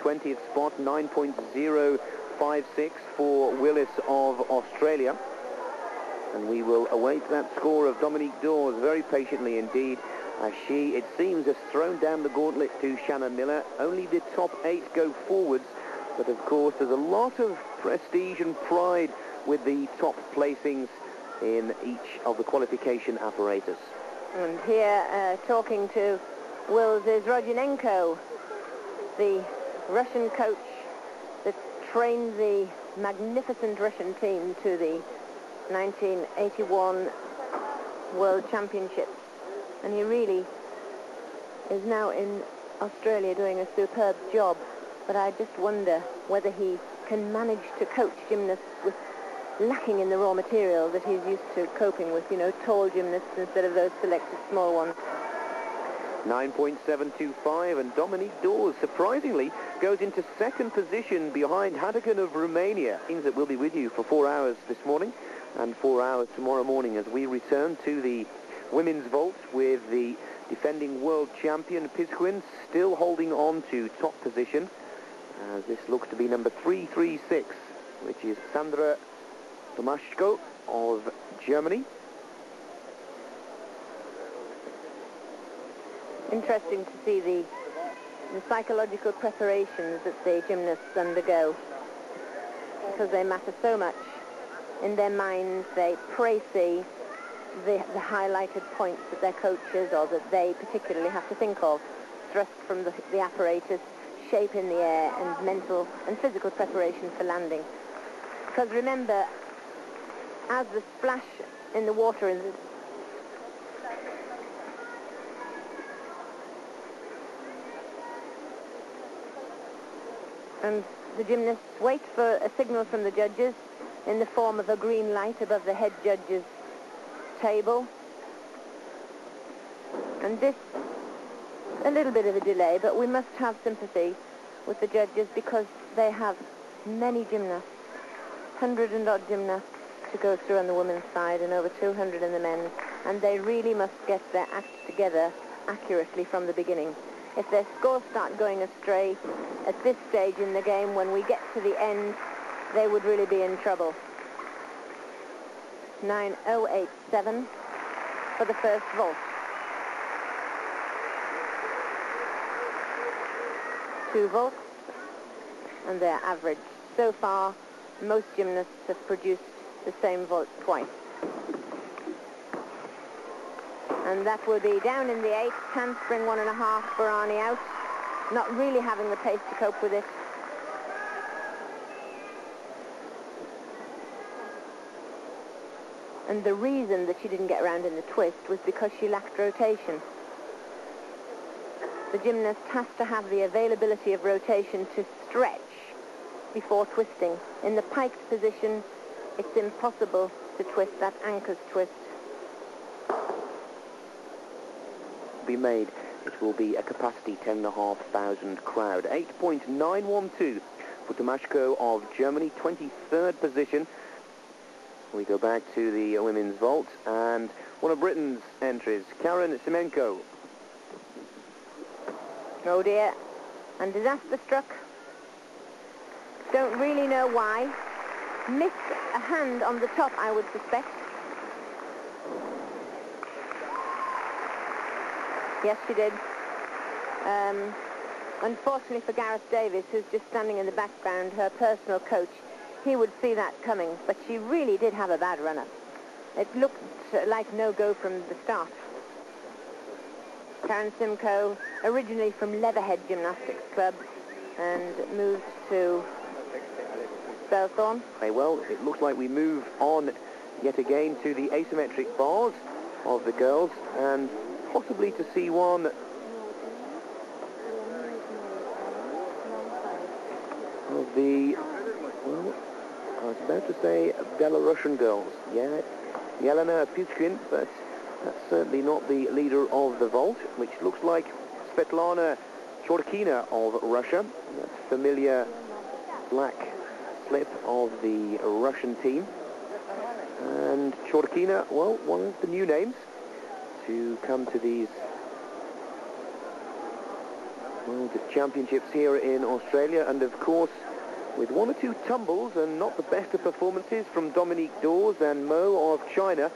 20th spot, 9.056 for Willis of Australia. And we will await that score of Dominique Dawes very patiently indeed, as she, it seems, has thrown down the gauntlet to Shannon Miller. Only the top 8 go forwards, but of course there's a lot of prestige and pride with the top placings in each of the qualification apparatus. And here, talking to Wills, is Rodionenko, the Russian coach that trained the magnificent Russian team to the 1981 World Championships. And he really is now in Australia doing a superb job. But I just wonder whether he can manage to coach gymnasts with lacking in the raw material that he's used to coping with, you know, tall gymnasts instead of those selected small ones. 9.725, and Dominique Dawes, surprisingly, goes into second position behind Hadagan of Romania. Means that we'll be with you for 4 hours this morning and 4 hours tomorrow morning as we return to the women's vault with the defending world champion Pisquin still holding on to top position. This looks to be number 336, which is Sandra Tomaschko of Germany. Interesting to see the psychological preparations that the gymnasts undergo, because they matter so much. In their minds, they see the highlighted points that their coaches, or that they particularly have to think of, thrust from the apparatus, shape in the air, and mental and physical preparation for landing. Because remember, as the splash in the water is and the gymnasts wait for a signal from the judges in the form of a green light above the head judge's table. And this, a little bit of a delay, but we must have sympathy with the judges because they have many gymnasts, 100 and odd gymnasts to go through on the women's side and over 200 in the men's, and they really must get their act together accurately from the beginning. If their scores start going astray at this stage in the game, when we get to the end, they would really be in trouble. 9.087 for the first vault. 2 vaults, and their average. So far, most gymnasts have produced the same vault twice. And that will be down in the 8th, handspring 1.5 for Arnie out. Not really having the pace to cope with it. And the reason that she didn't get around in the twist was because she lacked rotation. The gymnast has to have the availability of rotation to stretch before twisting. In the piked position, it's impossible to twist that anchor's twist. Be made. It will be a capacity 10,500 crowd. 8.912 for Tomaschko of Germany, 23rd position. We go back to the women's vault, and one of Britain's entries, Karen Szymko. Oh dear, and disaster struck. Don't really know why. Missed a hand on the top, I would suspect. Yes, she did. Unfortunately for Gareth Davis, who's just standing in the background, her personal coach, he would see that coming, but she really did have a bad run-up. It looked like no-go from the start. Karen Szymko, originally from Leatherhead Gymnastics Club, and moved to Belthorne. Well, it looks like we move on yet again to the asymmetric bars of the girls, and possibly to see one of the, well, I was about to say Belarusian girls. Yeah, Yelena Pisquin, but that's certainly not the leader of the vault, which looks like Svetlana khorkina of Russia. That familiar black slip of the Russian team. And khorkina, well, one of the new names to come to these World Championships here in Australia, and of course with one or two tumbles and not the best of performances from Dominique Dawes and Mo of China,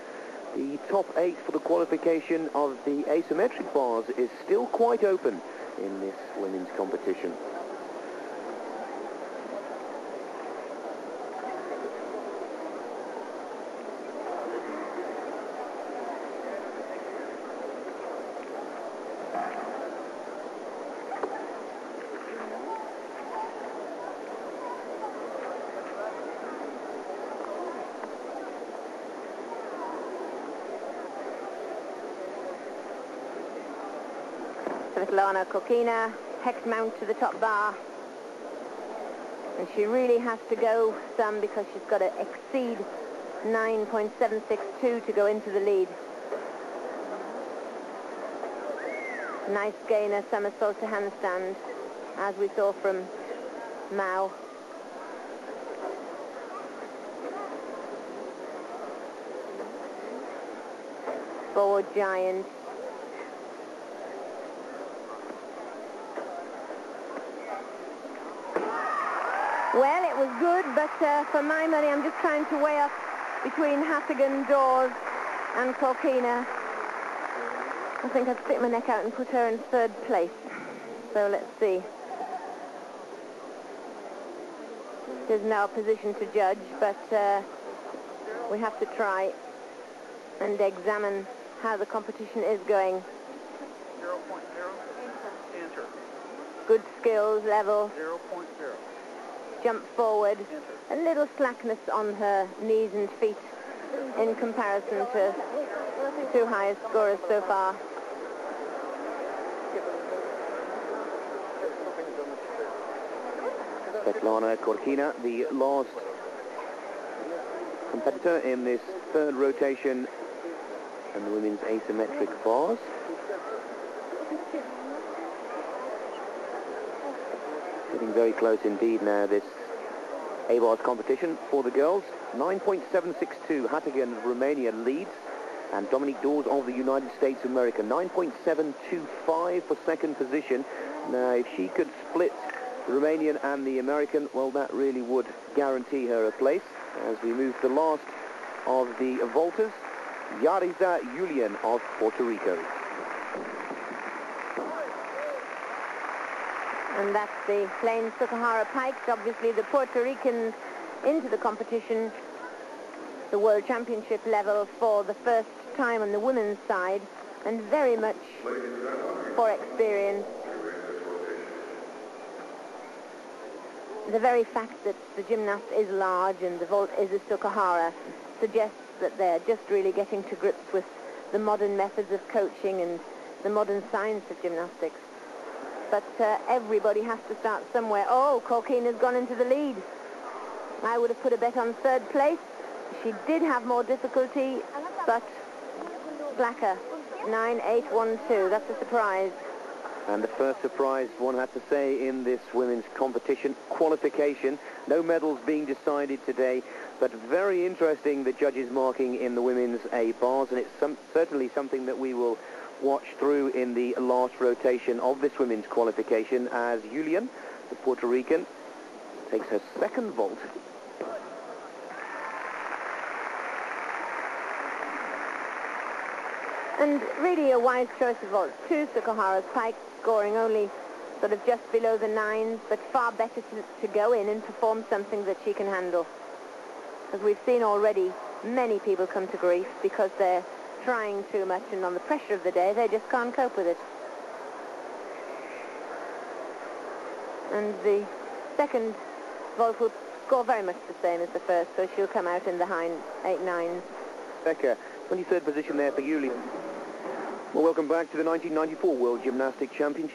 the top 8 for the qualification of the asymmetric bars is still quite open in this women's competition. Khorkina, hex mount to the top bar, and she really has to go some because she's got to exceed 9.762 to go into the lead. Nice gainer somersault to handstand, as we saw from Mao. Forward giant. Well, it was good, but for my money, I'm just trying to weigh up between Hattigan, Dawes, and Khorkina. I think I'd stick my neck out and put her in 3rd place. So let's see. There's now a position to judge, but we have to try and examine how the competition is going. 0.0. Enter. Good skills level. 0.0. Jump forward. Enter. A little slackness on her knees and feet in comparison to the 2 highest scorers so far. Svetlana Khorkina, the last competitor in this 3rd rotation and the women's asymmetric bars. Getting very close indeed now, this A-bars competition for the girls. 9.762, Hattigan of Romania leads, and Dominique Dawes of the United States of America. 9.725 for 2nd position. Now, if she could split the Romanian and the American, well, that really would guarantee her a place. As we move to the last of the vaulters, Yulian of Puerto Rico. And that's the plain Sukahara pikes. Obviously, the Puerto Ricans into the competition, the World Championship level for the first time on the women's side, and very much for experience. The very fact that the gymnast is large and the vault is a Sukahara suggests that they're just really getting to grips with the modern methods of coaching and the modern science of gymnastics. But everybody has to start somewhere. Oh, Khorkina's gone into the lead. I would have put a bet on 3rd place. She did have more difficulty, but slacker, 9.812. That's a surprise. And the first surprise, one has to say, in this women's competition, qualification. No medals being decided today, but very interesting, the judges marking in the women's A-bars, and it's certainly something that we will watch through in the last rotation of this women's qualification, as Yulian, the Puerto Rican, takes her 2nd vault. And really a wise choice of vaults. 2 Sukahara's pikes, scoring only sort of just below the 9s, but far better to go in and perform something that she can handle. As we've seen already, many people come to grief because they're trying too much, and on the pressure of the day, they just can't cope with it. And the 2nd vault will score very much the same as the 1st, so she'll come out in the high 8-9s. Becker, 23rd position there for Yulian. Well, welcome back to the 1994 World Gymnastics Championship.